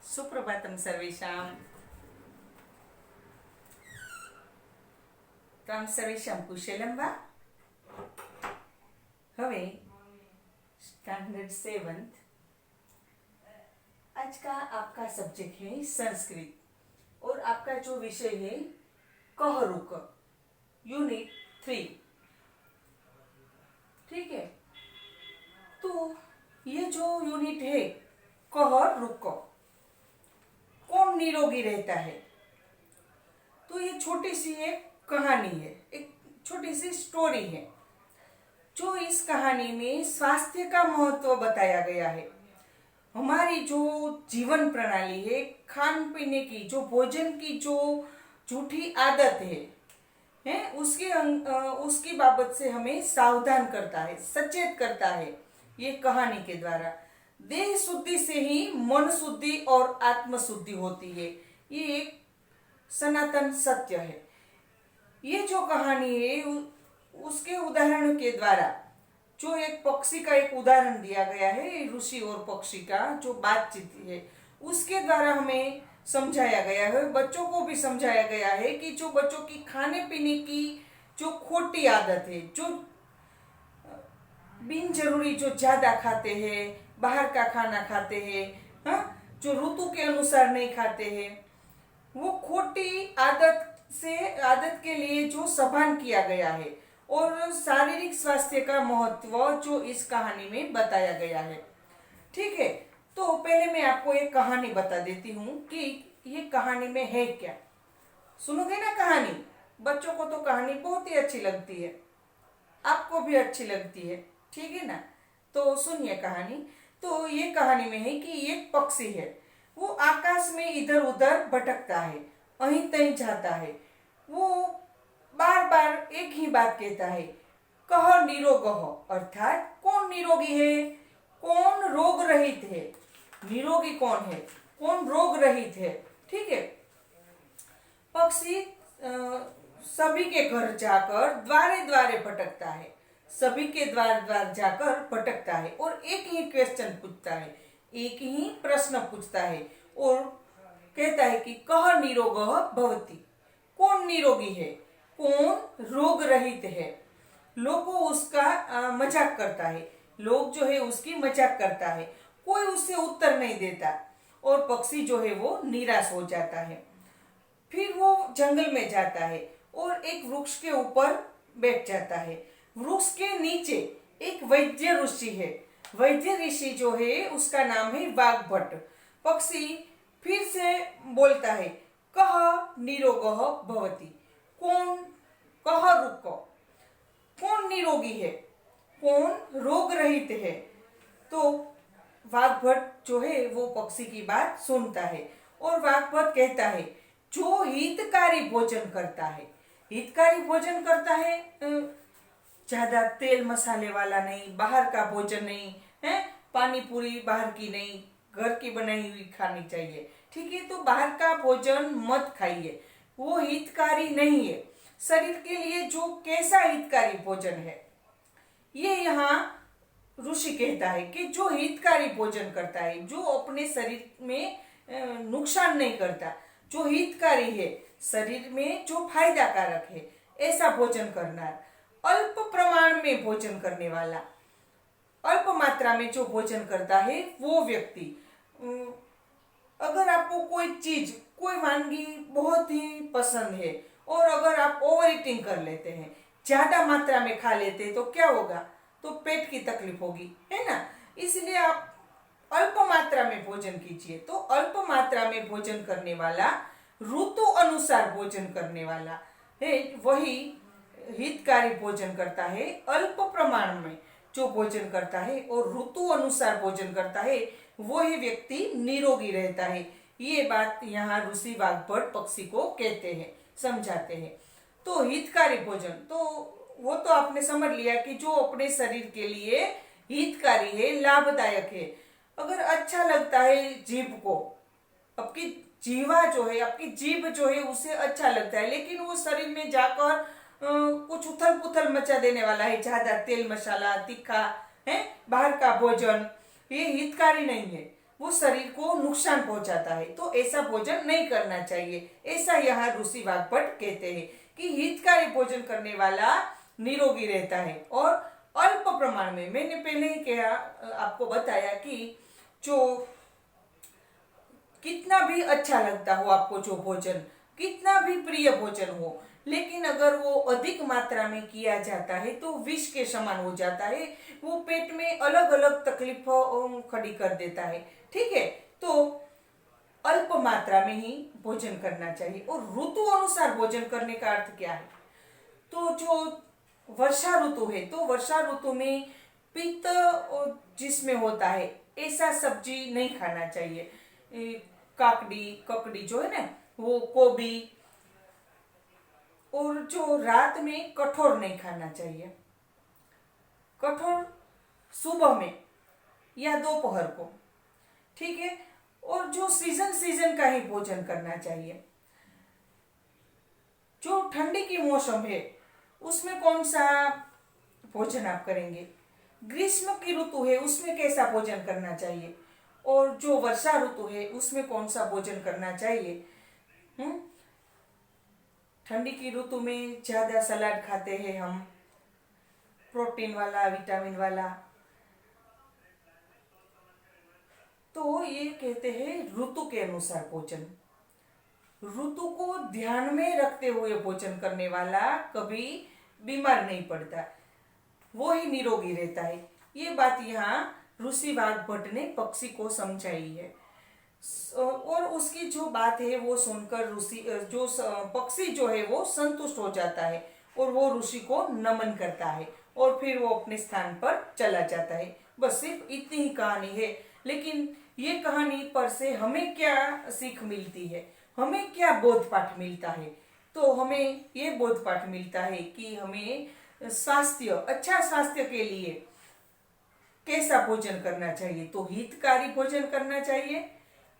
सुप्रभातं सर्वेषां। त्वां सर्वेषां कुशलं वा? हवे स्टैंडर्ड 7th। आज का आपका सब्जेक्ट है संस्कृत और आपका जो विषय है कह रुक, यूनिट 3। ठीक है, तो ये जो यूनिट है कह रुक, कौन निरोगी रहता है, तो ये छोटी सी एक कहानी है, एक छोटी सी स्टोरी है। जो इस कहानी में स्वास्थ्य का महत्व बताया गया है। हमारी जो जीवन प्रणाली है, खान पीने की, जो भोजन की जो झूठी आदत है उसकी बाबत से हमें सावधान करता है, सचेत करता है ये कहानी के द्वारा। देह शुद्धि से ही मन शुद्धि और आत्म शुद्धि होती है, ये एक सनातन सत्य है। ये जो कहानी है उसके उदाहरण के द्वारा, जो एक पक्षी का एक उदाहरण दिया गया है, ऋषि और पक्षी का जो बातचीत है, उसके द्वारा हमें समझाया गया है, बच्चों को भी समझाया गया है कि जो बच्चों की खाने पीने की जो खोटी आदत है, जो बिन जरूरी जो ज्यादा खाते हैं, बाहर का खाना खाते हैं, जो ऋतु के अनुसार नहीं खाते हैं, वो खोटी आदत के लिए जो सभान किया गया है और शारीरिक स्वास्थ्य का महत्व जो इस कहानी में बताया गया है। ठीक है, तो पहले मैं आपको एक कहानी बता देती हूँ कि ये कहानी में है क्या। सुनोगे ना कहानी? बच्चों को तो कहानी बहुत ही अच्छी लगती है, आपको भी अच्छी लगती है, ठीक है ना? तो सुनिए कहानी। तो ये कहानी में है कि एक पक्षी है, वो आकाश में इधर उधर भटकता है, अहीं तहीं जाता है। वो बार बार एक ही बात कहता है, कह निरोगः, अर्थात कौन निरोगी है, कौन रोग रहित है। निरोगी कौन है, कौन रोग रहित है। ठीक है, पक्षी सभी के घर जाकर द्वारे द्वारे भटकता है, सभी के द्वार द्वार जाकर भटकता है और एक ही क्वेश्चन पूछता है, एक ही प्रश्न पूछता है और कहता है कि कह निरोगः भवति, कौन निरोगी है, कौन रोग रहित है। लोगों उसका मजाक करता है, लोग जो है उसकी मजाक करता है, कोई उससे उत्तर नहीं देता और पक्षी जो है वो निराश हो जाता है। फिर वो जंगल में जाता है और एक वृक्ष के ऊपर बैठ जाता है। वृक्ष के नीचे एक वैद्य ऋषि है, वैद्य ऋषि जो है उसका नाम है वाग्भट। पक्षी फिर से बोलता है, कह निरोगः भवति, कौन कह रुको, कौन निरोगी है, कौन रोग रहित है। तो वाग्भट जो है वो पक्षी की बात सुनता है और वाग्भट कहता है, जो हितकारी भोजन करता है, हितकारी भोजन करता है, ज्यादा तेल मसाले वाला नहीं, बाहर का भोजन नहीं है, पानी पूरी बाहर की नहीं, घर की बनाई हुई खानी चाहिए। ठीक है, तो बाहर का भोजन मत खाइए, वो हितकारी नहीं है। शरीर के लिए जो कैसा हितकारी भोजन है, ये यहाँ ऋषि कहता है कि जो हितकारी भोजन करता है, जो अपने शरीर में नुकसान नहीं करता, जो हितकारी है, शरीर में जो फायदा कारक है, ऐसा भोजन करना है। अल्प प्रमाण में भोजन करने वाला, अल्प मात्रा में जो भोजन करता है वो व्यक्ति, अगर आपको कोई चीज, कोई वानगी बहुत ही पसंद है और अगर आप ओवर ईटिंग कर लेते हैं, ज्यादा मात्रा में खा लेते हैं, तो क्या होगा? तो पेट की तकलीफ होगी, है ना? इसलिए आप अल्प मात्रा में भोजन कीजिए। तो अल्प मात्रा में भोजन करने वाला, ऋतु अनुसार भोजन करने वाला है, वही हितकारी भोजन करता है। अल्प प्रमाण में जो भोजन करता है और ऋतु अनुसार भोजन करता है, वही व्यक्ति निरोगी रहता है। ये बात यहाँ ऋषि वाग्भट पक्षी को कहते हैं, समझाते हैं। तो हितकारी भोजन, तो वो तो आपने समझ लिया कि जो अपने शरीर के लिए हितकारी है, लाभदायक है। अगर अच्छा लगता है जीभ को, आपकी जीवा जो है, आपकी जीभ जो है उसे अच्छा लगता है, लेकिन वो शरीर में जाकर कुछ उथल पुथल मचा देने वाला है, ज्यादा तेल मसाला, तीखा है, बाहर का भोजन, ये हितकारी नहीं है। वो शरीर को नुकसान पहुंचाता है, तो ऐसा भोजन नहीं करना चाहिए। ऐसा यहाँ ऋषि वाग्भट कहते हैं कि हितकारी भोजन करने वाला निरोगी रहता है। और अल्प प्रमाण में, मैंने पहले ही कहा, आपको बताया कि जो कितना भी अच्छा लगता हो आपको जो भोजन, कितना भी प्रिय भोजन हो, लेकिन अगर वो अधिक मात्रा में किया जाता है तो विष के समान हो जाता है। वो पेट में अलग अलग तकलीफों खड़ी कर देता है। ठीक है, तो अल्प मात्रा में ही भोजन करना चाहिए। और ऋतु अनुसार भोजन करने का अर्थ क्या है? तो जो वर्षा ऋतु है, तो वर्षा ऋतु में पित्त जिसमें होता है, ऐसा सब्जी नहीं खाना चाहिए। काकड़ी ककड़ी जो है ना, वो गोभी, और जो रात में कठोर नहीं खाना चाहिए। कठोर सुबह में या दोपहर को, ठीक है। और जो सीजन सीजन का ही भोजन करना चाहिए। जो ठंडी की मौसम है उसमें कौन सा भोजन आप करेंगे, ग्रीष्म की ऋतु है उसमें कैसा भोजन करना चाहिए, और जो वर्षा ऋतु है उसमें कौन सा भोजन करना चाहिए। ठंडी की ऋतु में ज्यादा सलाद खाते हैं हम, प्रोटीन वाला, विटामिन वाला। तो ये कहते हैं ऋतु के अनुसार भोजन। ऋतु को ध्यान में रखते हुए भोजन करने वाला कभी बीमार नहीं पड़ता, वो ही निरोगी रहता है। ये बात यहाँ ऋषि वाग्भट ने पक्षी को समझाई है। और उसकी जो बात है वो सुनकर ऋषि, जो पक्षी जो है वो संतुष्ट हो जाता है और वो ऋषि को नमन करता है और फिर वो अपने स्थान पर चला जाता है। बस सिर्फ इतनी ही कहानी है। लेकिन ये कहानी पर से हमें क्या सीख मिलती है, हमें क्या बोध पाठ मिलता है? तो हमें ये बोध पाठ मिलता है कि हमें स्वास्थ्य, अच्छा स्वास्थ्य के लिए कैसा भोजन करना चाहिए। तो हितकारी भोजन करना चाहिए,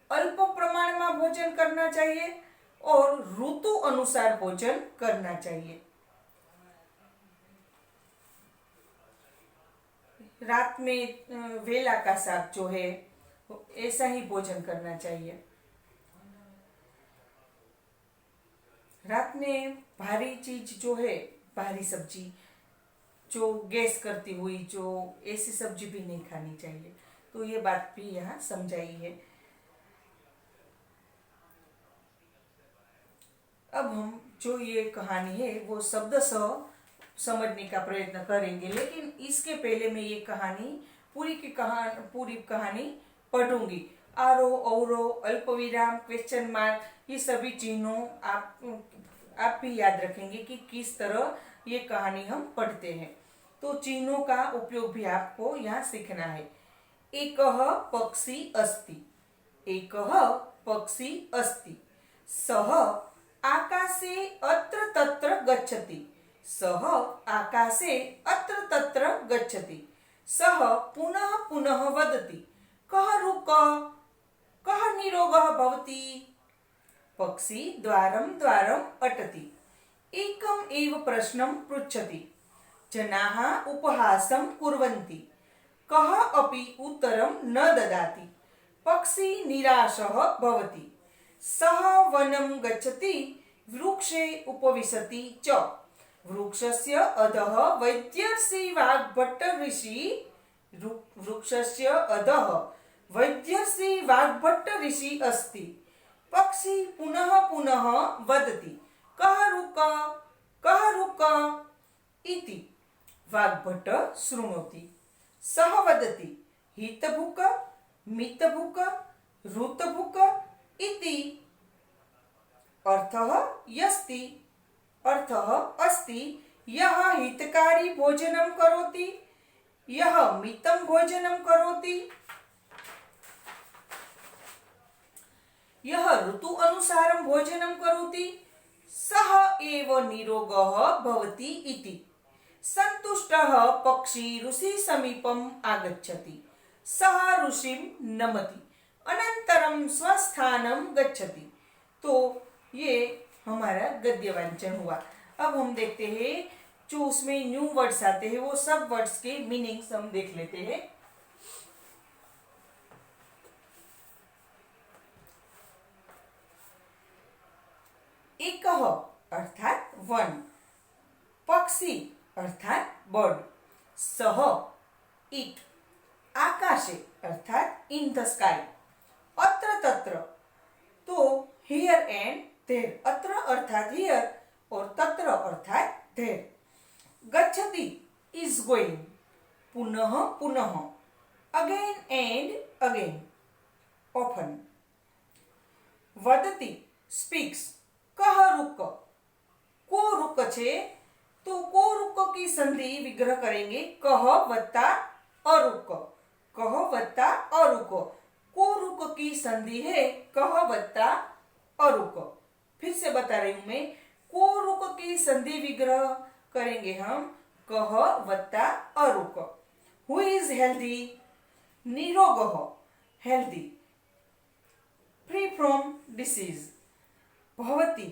अल्प प्रमाण में भोजन करना चाहिए और ऋतु अनुसार भोजन करना चाहिए। रात में वेला का साग जो है ऐसा ही भोजन करना चाहिए। रात में भारी चीज जो है, भारी सब्जी जो गैस करती हुई, जो ऐसी सब्जी भी नहीं खानी चाहिए। तो ये बात भी यहाँ समझाई है। अब हम जो ये कहानी है वो शब्दशः समझने का प्रयत्न करेंगे, लेकिन इसके पहले मैं ये कहानी पूरी कहानी पढ़ूंगी। आरो, औरो, अल्प विराम, क्वेश्चन मार्क, ये सभी चिन्हों आप भी याद रखेंगे कि किस तरह ये कहानी हम पढ़ते हैं। तो चिन्हों का उपयोग भी आपको यहाँ सीखना है। एकः पक्षी अस्ति, एकः पक्षी अस्ति, सः आकाशे अत्र तत्र गच्छति, सः आकाशे अत्र तत्र गच्छति, सः पुनः पुनः वदति, कः रुकः, कः निरोगः भवति। पक्षी द्वारं द्वारम् अटति, एकम् एव प्रश्नं पृच्छति, जनाः उपहासं कुर्वन्ति, कः अपि उत्तरं न ददाति। पक्षी निराशः भवति, सः वनं गच्छति, वृक्षे उपविशति च, वृक्षस्य अधः वैद्यर्षि वाग्भट ऋषि, वृक्षस्य अधः वैद्यर्षि वाग्भट ऋषि अस्ति। पक्षी पुनः पुनः वदति, कः रुकः, कः रुकः इति। वाग्भट शृणोति, सः वदति, हितभुक, मितभुक, ऋतभुक इति। अर्थः यस्ति, अर्थः अस्ति, यः हितकारी भोजनं करोति, यः मितं भोजनं करोति, यः ऋतु अनुसारं भोजनं करोति, सः एव निरोगः भवति इति। संतुष्टः पक्षी ऋषि समीपम् आगच्छति, सः ऋषिं नमति, अनन्तरं स्वस्थानं गच्छति। तो ये हमारा गद्य वांचन हुआ। अब हम देखते हैं जो उसमें न्यू वर्ड्स आते हैं वो सब वर्ड्स के मीनिंग्स हम देख लेते हैं। सह अर्थात वन, पक्षी अर्थात बर्ड, सह इट, आकाशे अर्थात इन द स्काई, अत्र तत्र तो हियर एंड देर, अत्र अर्थात हियर और तत्र अर्थात देर, गच्छति इज गोइंग, पुनः पुनः, अगेन एंड अगेन, ऑफन, वदति स्पीक्स, कह रुक, को रुक छे तो को रुक की संधि विग्रह करेंगे कह वत्ता अरुक, कह वत्ता अरुक, को रुक की संधि है कह वत्ता अरुक। फिर से बता रही हूं मैं, को रुक की संधि विग्रह करेंगे हम कह वत्ता अरुक। हु इज हेल्दी, निरोगः, हेल्दी, फ्री फ्रॉम डिसीज, भवति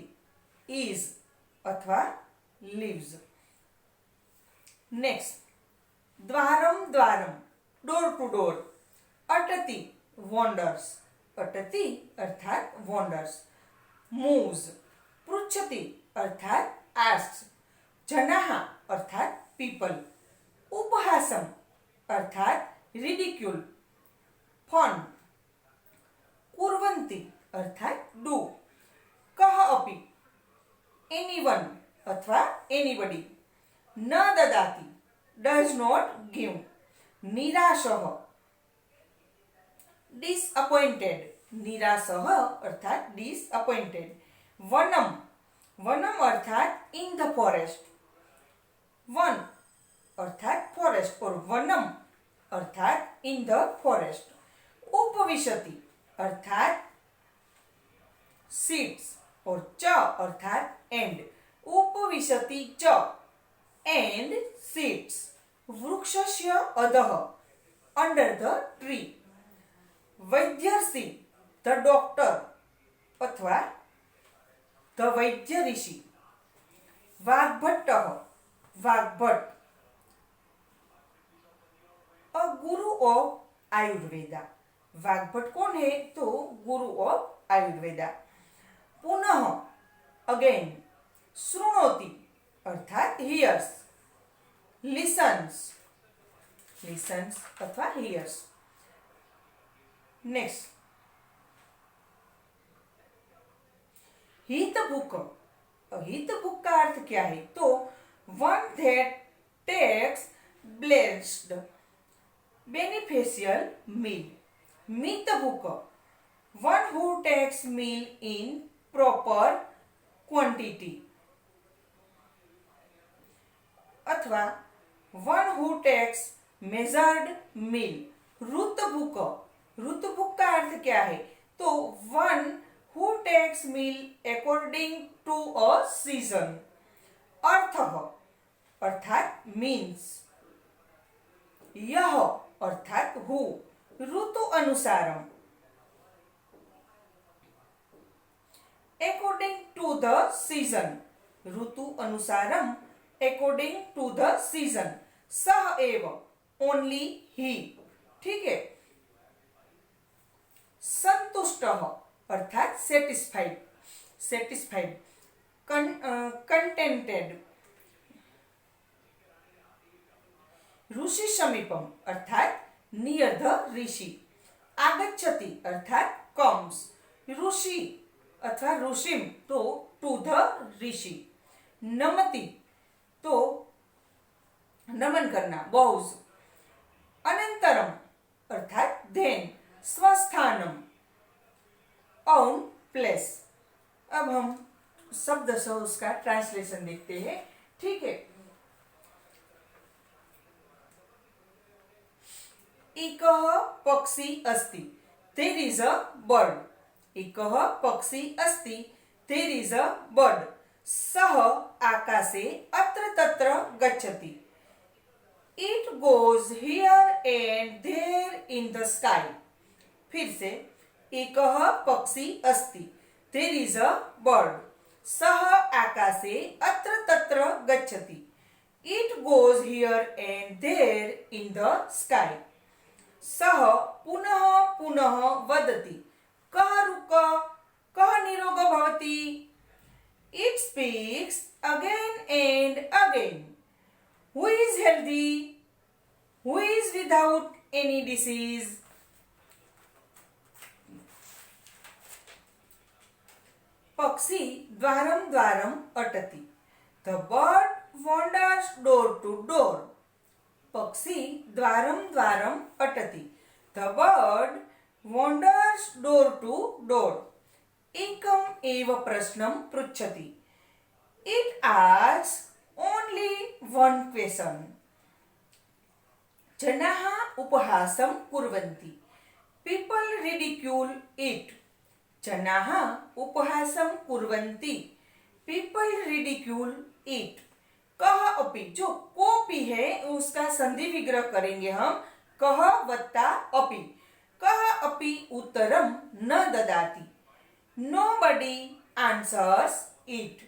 इज अथवा लिव्स। नेक्स्ट, द्वारम द्वारम, डोर टू डोर, अटति वॉन्डर्स, अटति अर्थात वॉन्डर्स, मूव्स, पृच्छति अर्थात आस्क्स, जनाः अर्थात पीपल, उपहासम अर्थात रिडिक्यूल, फन, कुर्वन्ति अर्थात डू, कह अपि, एनीवन अथवा एनीबडी, न ददाति डज नॉट गिव, निराशः डिसअपॉइंटेड, निराशः अर्थात डिसअपॉइंटेड, वनम, वनम अर्थात इन द फॉरेस्ट, वन अर्थात फॉरेस्ट और वनम अर्थात इन द फॉरेस्ट, उपविशति अर्थात सीट्स और च अर्थात एंड, उपविशति च एंड सीट्स, वृक्षस्य अधः अंडर द ट्री, वैद्यर्षि द डॉक्टर अथवा the vaidya rishi, वाग्भट्टः Vagbhata, a Guru of Ayurveda, Vagbhata कौन है तो गुरु ऑफ आयुर्वेदा, पुनः अगेन, शृणोति अर्थात हियर्स, लिसन्स, लिसन्स अथवा हियर्स। नेक्स्ट, हितभुक, हितभुक का अर्थ क्या है तो one that takes blessed beneficial meal, मितभुक, one who takes meal in proper quantity अथवा one who takes measured meal, ऋतभुक, ऋतभुक का अर्थ क्या है तो one who takes meal according to a season, अर्थः अर्थात मीन्स, यह अर्थात हु, ऋतु अनुसारम, अकॉर्डिंग टू द सीजन, ऋतु अनुसारम अकॉर्डिंग टू द सीजन, सह एव ओनली ही, ठीक है। संतुष्ट अर्थात सेटिस्फाइड, सेटिस्फाइड, कंटेंटेड, ऋषि समीपम अर्थात नियर द ऋषि, आगच्छति अर्थात कम्स, ऋषि अथवा ऋषिम तो टू द ऋषि, नमति तो नमन करना, बोव्स, अनंतरम अर्थात देन, स्वस्थानम ऑन प्लेस। अब हम शब्द से उसका ट्रांसलेशन देखते हैं, ठीक है। एकः पक्षी अस्ति, देयर इज अ बर्ड, एकः पक्षी अस्ति, देयर इज अ बर्ड, सः आकाशे अत्र तत्र गच्छति, it goes here and there in the sky. फिर से, एकः पक्षी अस्ति, देयर इज अ बर्ड, सः आकाशे अत्र तत्र गच्छति, it goes here and there in the sky, सः पुनः पुनः वदति, कः रुक, कः निरोग भवति, इट्स any disease. पक्षी Dwaram Dwaram अटति. The bird wanders door to door. पक्षी Dwaram Dwaram अटति. The bird wanders door to door. एकम एव प्रश्नम पृच्छति. It asks only one question. जनाः उपहासं कुर्वन्ति. People ridicule it. जनाः उपहासं कुर्वन्ति. People ridicule it. कः अपि, जो कोपि है उसका संधि विग्रह करेंगे हम. कः वत्ता अपि. कः अपि उत्तरं न ददाति. Nobody answers it.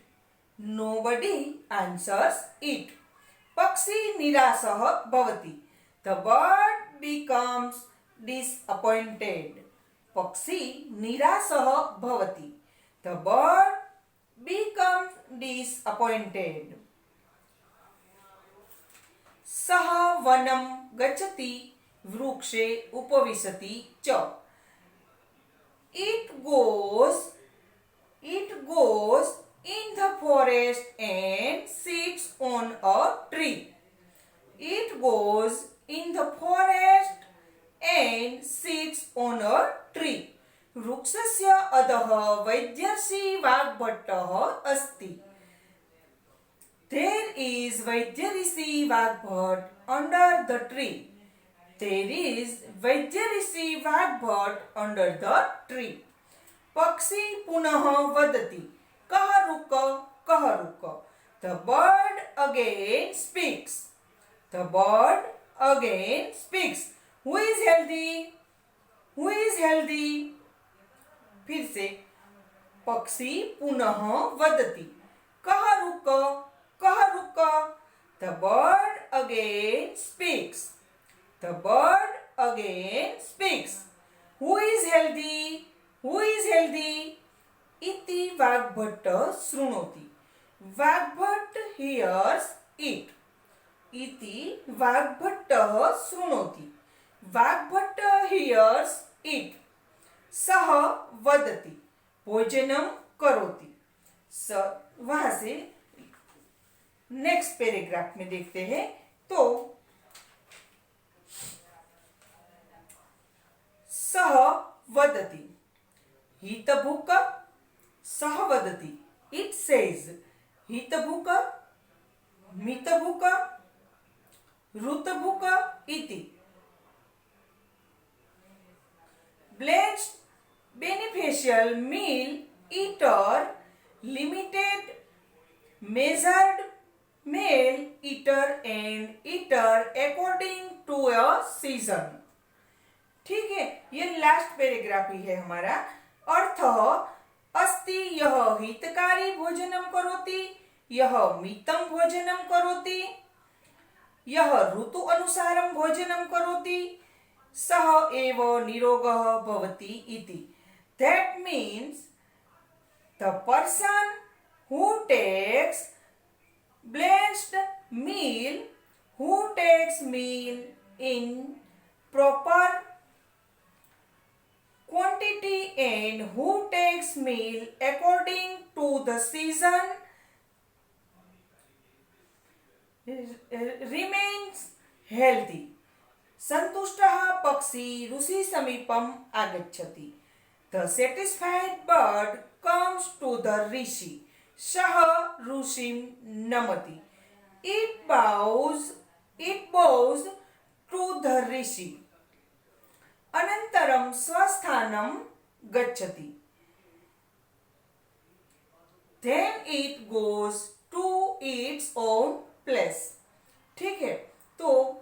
Nobody answers it. पक्षी निराशः भवति. The bird becomes disappointed. पक्षी निराशः भवति. The bird becomes disappointed. सः वनं गच्छति, वृक्षे उपविशति च. It goes in the forest and sits on a tree. It goes in the forest and sits on a tree. वृक्षस्य अधः वैद्यर्षि वाग्भट्टः अस्ति. There is वैद्यऋषि Vagbhata under the tree. There is वैद्यऋषि Vagbhata under the tree. पक्षी पुनः वदति. कः रुक, कः रुक. The bird again speaks. The bird again speaks. Who is healthy? Who is healthy? फिर से पक्षी पुनः वदति. कः रुक, कः रुक. The bird again speaks. The bird again speaks. Who is healthy? Who is healthy? इति वाग्भट्ट शृणोति. Vagbhata hears it. इति वाग्भट्टः शृणोति. Vagbhata hears it. सः वदति. भोजनं करोति. वहां से नेक्स्ट पैराग्राफ में देखते हैं. तो सः वदति. हितभुक. सः वदति. It says. हितभुक, मितभुक, ऋतभुक इति. Blessed, beneficial, meal, eater, limited, measured, male, eater and eater according to a season. ठीक है, ये लास्ट पैराग्राफ ही है हमारा. अर्थ अस्ति यह हितकारी भोजनं करोति, यह मितं भोजनं करोति, यह ऋतु अनुसारं भोजनं करोति, सः एव निरोगः भवति इति. That means the person who takes blessed meal, who takes meal in proper quantity and who takes meal according to the season remains healthy. संतुष्टः पक्षी ऋषि समीपम् आगच्छति. The satisfied bird comes to the rishi. सः ऋषिं नमति. It bows to the rishi. अनन्तरं स्वस्थानं गच्छति. Then it goes to its own place. ठीक है, तो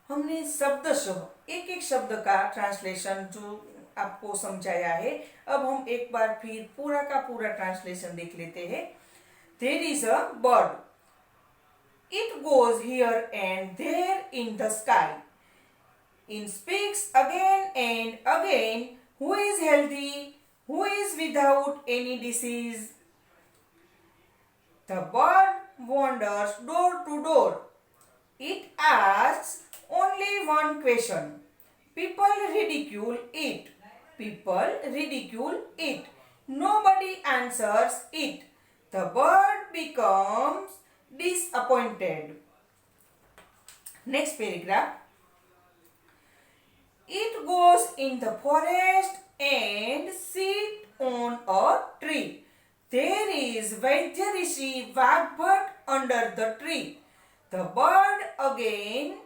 हमने शब्दशः एक एक शब्द का ट्रांसलेशन जो आपको समझाया है. अब हम एक बार फिर पूरा का पूरा ट्रांसलेशन देख लेते हैं. There is a bird. It goes here and there in the sky. It speaks again and again. Who is healthy? Who is without any disease? The bird wanders door to door. It asks only one question. People ridicule it. People ridicule it. Nobody answers it. The bird becomes disappointed. Next paragraph. It goes in the forest and sits on a tree. There is Vaidya Rishi Vagbhat under the tree. The bird again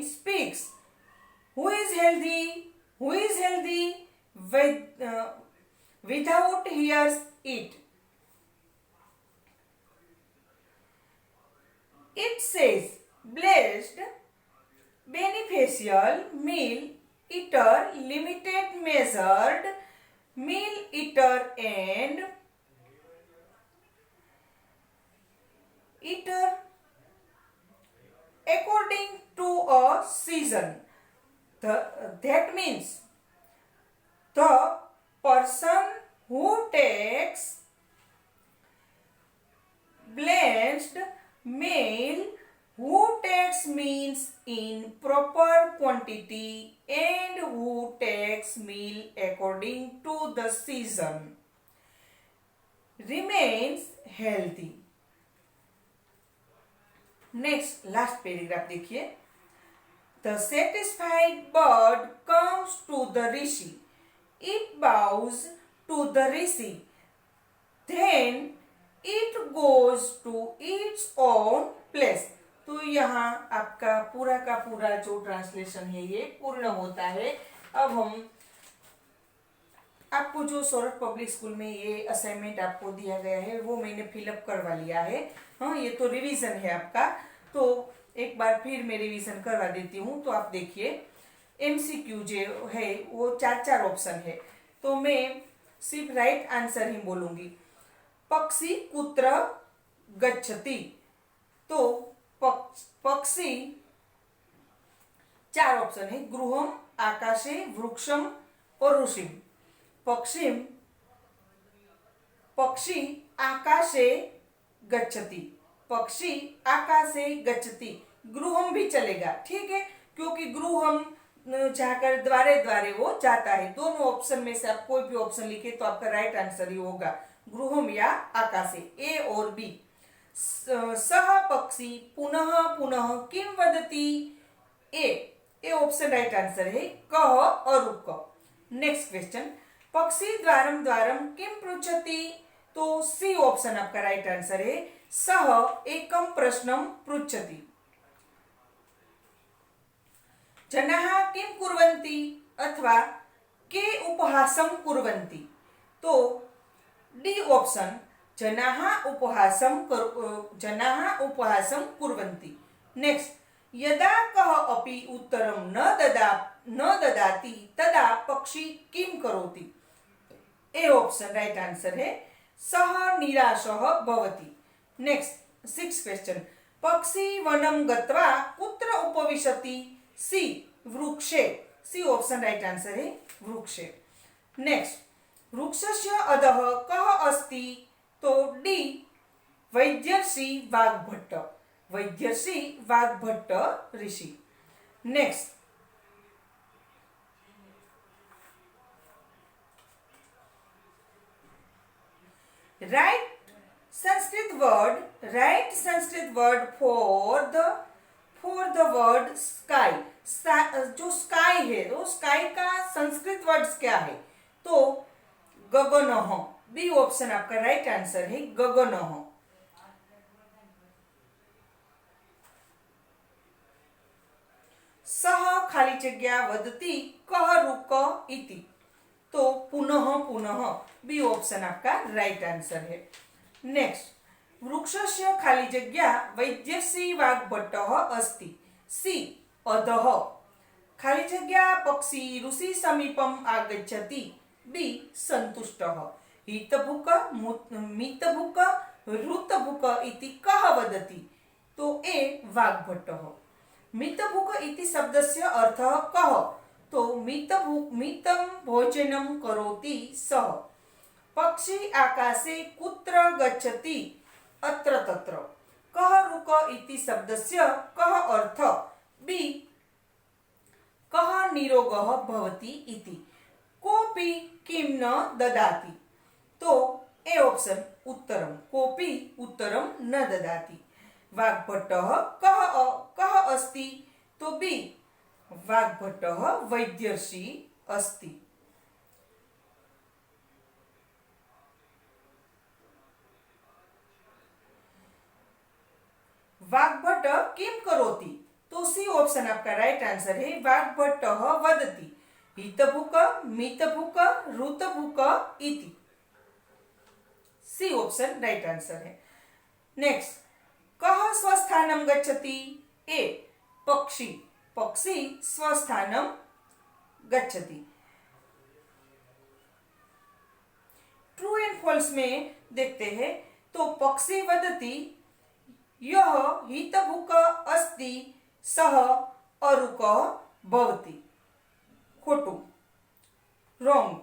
speaks. Who is healthy? Who is healthy? Without hears it. It says, blessed, beneficial, meal eater, limited, measured, meal eater and eater according to a season. That means the person who takes blessed meal, who takes meals in proper quantity and who takes meal according to the season, remains healthy. Next last paragraph देखिए. The satisfied bird comes to the rishi. It bows to the rishi. Then it goes to its own place. तो यहाँ आपका पूरा का पूरा जो translation है ये पूर्ण होता है. अब हम आपको जो सोरठ पब्लिक स्कूल में ये असाइनमेंट आपको दिया गया है वो मैंने फिलअप करवा लिया है. हाँ, ये तो रिवीजन है आपका, तो एक बार फिर मैं रिवीजन करवा देती हूँ. तो आप देखिए एमसीक्यू जो है वो 4 ऑप्शन है, तो मैं सिर्फ राइट आंसर ही बोलूंगी. पक्षी कुत्र गच्छति. तो पक्षी 4 ऑप्शन है. गृहम, आकाशे, वृक्षम और ऋषिम. पक्षी आकाशे गच्छति. पक्षी आकाशे गच्छति. गृहम भी चलेगा, ठीक है, क्योंकि गृहम जाकर द्वारे द्वारे वो जाता है. दोनों ऑप्शन में से आप कोई भी ऑप्शन लिखे तो आपका राइट आंसर ही होगा, गृहम या आकाशे, ए और बी. सह पक्षी पुनः पुनः किम वदति. ए ऑप्शन राइट आंसर है. कह और रुक. Next question. पक्षी द्वारम द्वारम किम पृच्छति. तो सी ऑप्शन आपका राइट आंसर है. सह एकम प्रश्नम पृच्छति. जनाः किम कुर्वन्ति अथवा के उपहासं कुर्वन्ति. तो डी ऑप्शन जनाः उपहासं कुर्वन्ति. नेक्स्ट. यदा कः अपि उत्तरं न ददाति तदा पक्षी किम करोति. ए ऑप्शन राइट आंसर है. सः निराशः भवति. Next 6 question. पक्षी वनं गत्वा कुत्र उपविशति. सी वृक्षे. सी ऑप्शन राइट आंसर है, वृक्षे. नेक्स्ट. वृक्षस्य अधः कः अस्ति. तो D वैद्यर्षि Vagbhata. वैद्यर्षि Vagbhata Rishi. Next. Write Sanskrit word for the word sky. जो sky है तो sky का संस्कृत वर्ड्स क्या है. तो गगनः. बी ऑप्शन आपका राइट आंसर है, गगनः. सह खाली जगह वदति कह रुक इति. तो पुनः पुनः बी ऑप्शन आपका राइट आंसर है. नेक्स्ट. वृक्षस्य खाली जगह वैद्यस्य वाग्भट्टः अस्ति. सी अधः. खाली जगह पक्षी ऋषि समीपम आगच्छति. बी संतुष्टः. हितभुक मितभुक ऋतभुक इति कः वदति. तो ए वाग्भट्टः. मितभुक इति शब्दस्य अर्थः कः. तो मितं भोजनं करोति सः. पक्षी आकाशे कुत्र गच्छति अत्र तत्र कः रुक इति शब्दस्य कः अर्थः बी कः निरोगः भवति इति कोऽपि किं न ददाति तो ए ऑप्शन उत्तरम कोऽपि उत्तरम न ददाति वाग्भट्टः कः अस्ति तो बी वाग्भट्टः वैद्यर्षि अस्ति वाग्भट किम करोति तो सी ऑप्शन आपका राइट आंसर है वाग्भट्टः वदति हितभुक मितभुक ऋतभुक इति सी ऑप्शन राइट आंसर है नेक्स्ट कः स्वस्थानं गच्छति ए पक्षी पक्षी स्वस्थानं गच्छति ट्रू एंड फॉल्स में देखते हैं तो पक्षी वदति यः हितभुक अस्ति सः अरुकः भवति खोटू रॉन्ग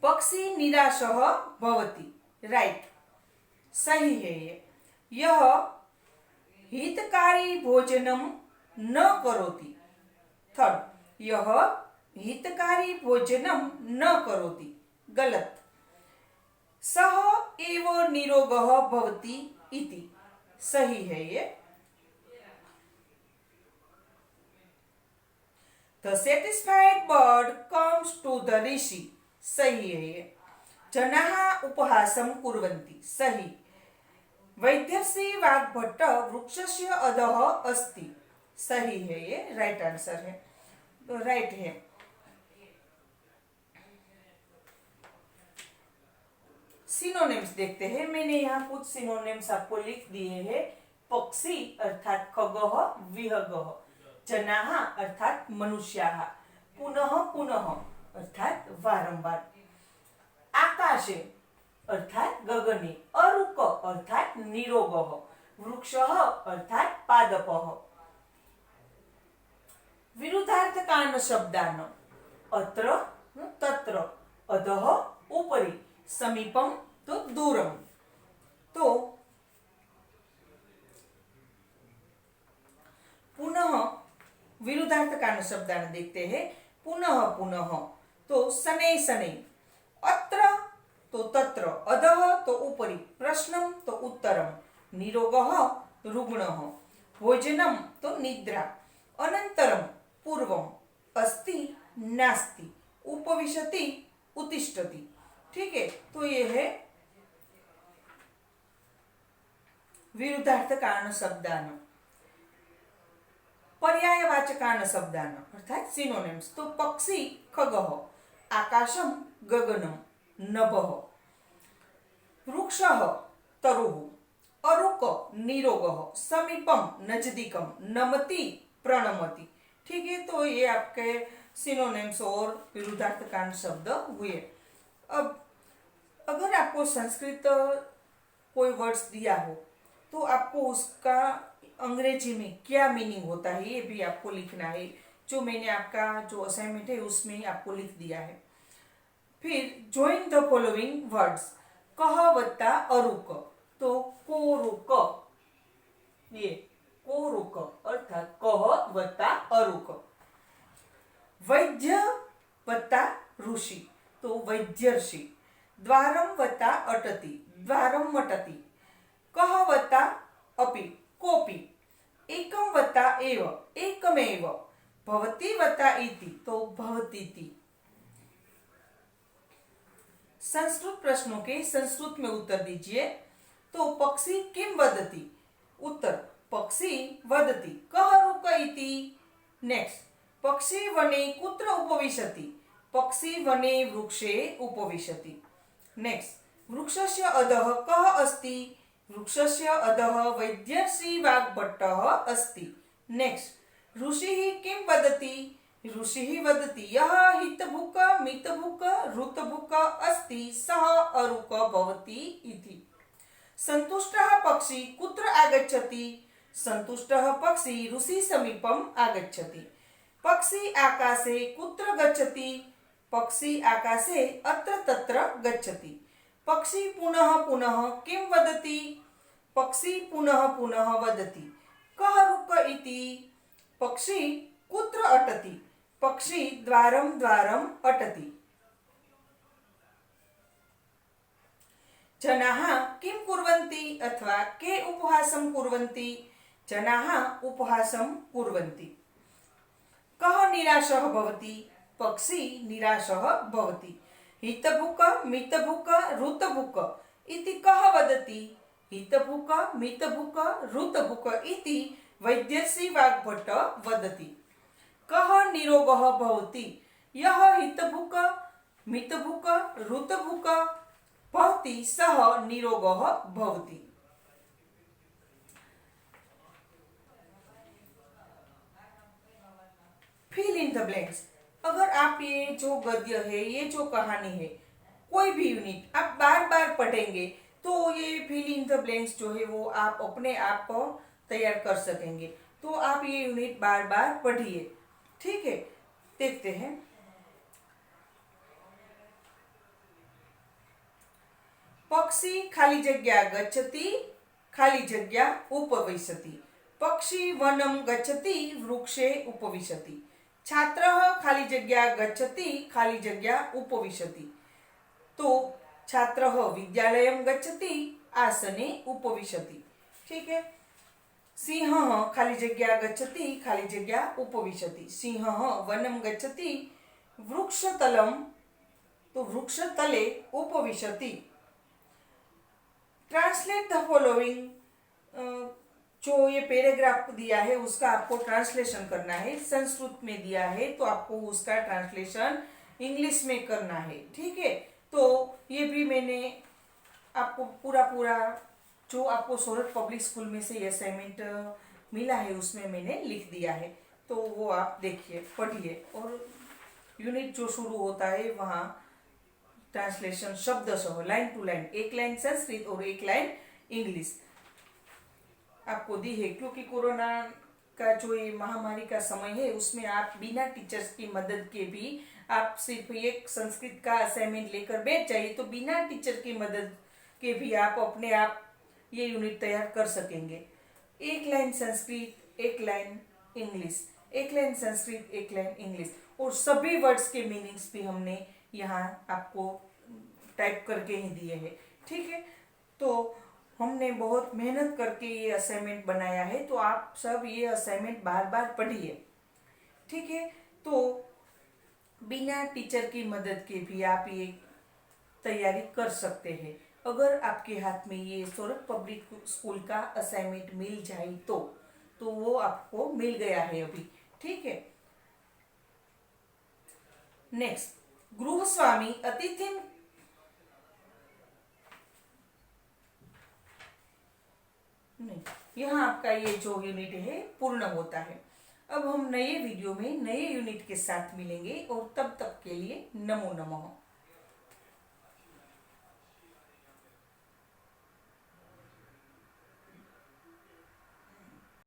पक्षी निराशः भवति राइट सही है ये यह हितकारी भोजनम न करोति थर्ड यह हितकारी भोजनम न करोति गलत सः एव निरोगः भवति इति सही है ये the satisfied bird comes to the rishi सही है ये जनाः उपहासं कुर्वन्ति सही वैद्यस्य वाग्भट्ट वृक्षस्य अधः अस्ति सही है ये राइट आंसर है राइट है सिनोनिम्स देखते हैं मैंने यहाँ कुछ सिनोनिम्स आपको लिख दिए हैं पक्षी अर्थात खगः विहगः जनाः अर्थात मनुष्याः पुनः पुनः अर्थात वारंवार आकाशे अर्थात गगने अरुक अर्थात निरोगः वृक्षः अर्थात पादपः विरुद्धार्थकान् शब्दान् अत्र तत्र अधः उपरि समीपम तो दूरम तो पुनः विरुद्धार्थकान् शब्दान् देखते हैं पुनः पुनः तो शनै शनै अत्र तो तत्र अधः तो उपरि प्रश्नम तो उत्तरम निरोगः रुग्णः भोजनम तो निद्रा अनंतरम पूर्वम अस्ति नास्ति उपविशति उत्तिष्ठति ठीक है तो ये है विरुद्धार्थकान् शब्दान् पर्यायवाचकान् शब्दान् अर्थात सिनोनिम्स तो पक्षी खगः आकाशम गगनम नभः वृक्षः तरुः अरुक निरोगः समीपम नजदीकम नमति प्रणमति ठीक है तो ये आपके सिनोनिम्स और विरुद्धार्थकान् शब्द हुए अब अगर आपको संस्कृत कोई वर्ड्स दिया हो तो आपको उसका अंग्रेजी में क्या मीनिंग होता है ये भी आपको लिखना है जो मैंने आपका जो असाइनमेंट है उसमें आपको लिख दिया है फिर ज्वाइन द फॉलोइंग वर्ड्स कह वत्ता अरुक तो कोरुक ये कोरुक अर्थात कह वत्ता अरुक वैद्य वत्ता ऋषि तो वैद्यर्षि द्वारम वत्ता अटति द्वारम मटति कह वत्ता अपि कोपि एकम वत्ता एव एकमेव भवति वत्ता इति तो भवतीति संस्कृत प्रश्नों के संस्कृत में उत्तर दीजिए तो पक्षी किम वदति उत्तर पक्षी वदति कह रुक इति नेक्स्ट पक्षी वने कुत्र उपविशति पक्षी वने वृक्षे उपविशति नेक्स्ट वृक्षस्य अधः कः अस्ति वृक्षस्य अधः वैद्यस्य वाग्भट्टः अस्ति नेक्स्ट ऋषिः किं वदति ऋषिः वदति यः हितभुक मितभुक ऋतभुक अस्ति सः अरुक भवति इति सन्तुष्टः पक्षी कुत्र आगच्छति सन्तुष्टः पक्षी ऋषि समीपम आगच्छति पक्षी आकाशे कुत्र गच्छति पक्षी आकाशे अत्र तत्र गच्छति। पक्षी पुनः पुनः किं वदति? पक्षी पुनः पुनः वदति कः रुक इति। पक्षी कुत्र अटति? पक्षी द्वारं द्वारम् अटति। जनाः किं कुर्वन्ति अथवा के उपहासं कुर्वन्ति? जनाः उपहासं कुर्वन्ति। कः निराशः भवति? पक्षी निराशः भवति। हितभुक मितभुक ऋतभुक इति कः वदति? हितभुक मितभुक ऋतभुक इति वैद्यश्री वाग्भट वदति। कः निरोगः भवति? यः हितभुक मितभुक ऋतभुक भवति सः निरोगः भवति। Fill in the blanks. अगर आप ये जो गद्य है, ये जो कहानी है, कोई भी यूनिट आप बार बार पढ़ेंगे तो ये फिल इन द ब्लैंक्स जो है वो आप अपने आप को तैयार कर सकेंगे। तो आप ये यूनिट बार बार पढ़िए, ठीक है। देखते हैं। पक्षी खाली जगह गच्छति खाली जगह उपविशति। पक्षी वनं गच्छति वृक्षे उपविशति। छात्रः खाली जगह गच्छति खाली जगह उपविशति। तो छात्रः विद्यालयं गच्छति आसने उपविशति, ठीक है। सिंहः खाली जगह गच्छति खाली जगह उपविशति। सिंहः वनं गच्छति वृक्षतलं तो वृक्षतले उपविशति। Translate the following. जो ये पैराग्राफ दिया है उसका आपको ट्रांसलेशन करना है। संस्कृत में दिया है तो आपको उसका ट्रांसलेशन इंग्लिश में करना है, ठीक है। तो ये भी मैंने आपको पूरा जो आपको सोरठ पब्लिक स्कूल में से ये असाइनमेंट मिला है उसमें मैंने लिख दिया है। तो वो आप देखिए, पढ़िए और यूनिट जो शुरू होता है वहाँ ट्रांसलेशन शब्द सह लाइन टू लाइन, एक लाइन संस्कृत और एक लाइन इंग्लिश आपको दी है। क्योंकि कोरोना का जो ये महामारी का समय है उसमें आप बिना टीचर्स की मदद के भी आप सिर्फ एक संस्कृत का असाइनमेंट लेकर बैठ जाइए तो बिना टीचर की मदद के भी आप अपने आप ये यूनिट तैयार कर सकेंगे। एक लाइन संस्कृत, एक लाइन इंग्लिश, एक लाइन संस्कृत, एक लाइन इंग्लिश, और सभी वर्ड्स के मीनिंग्स भी हमने यहाँ आपको टाइप करके ही दिए हैं, ठीक है। तो हमने बहुत मेहनत करके ये असाइनमेंट बनाया है, तो आप सब ये असाइनमेंट बार बार पढ़िए, ठीक है। तो बिना टीचर की मदद के भी आप ये तैयारी कर सकते हैं। अगर आपके हाथ में ये सोरठ पब्लिक स्कूल का असाइनमेंट मिल जाए तो वो आपको मिल गया है अभी, ठीक है। नेक्स्ट, गृहस्वामी अतिथि नहीं, यहाँ आपका ये जो यूनिट है पूर्ण होता है। अब हम नए वीडियो में नए यूनिट के साथ मिलेंगे और तब तक के लिए नमो नमः।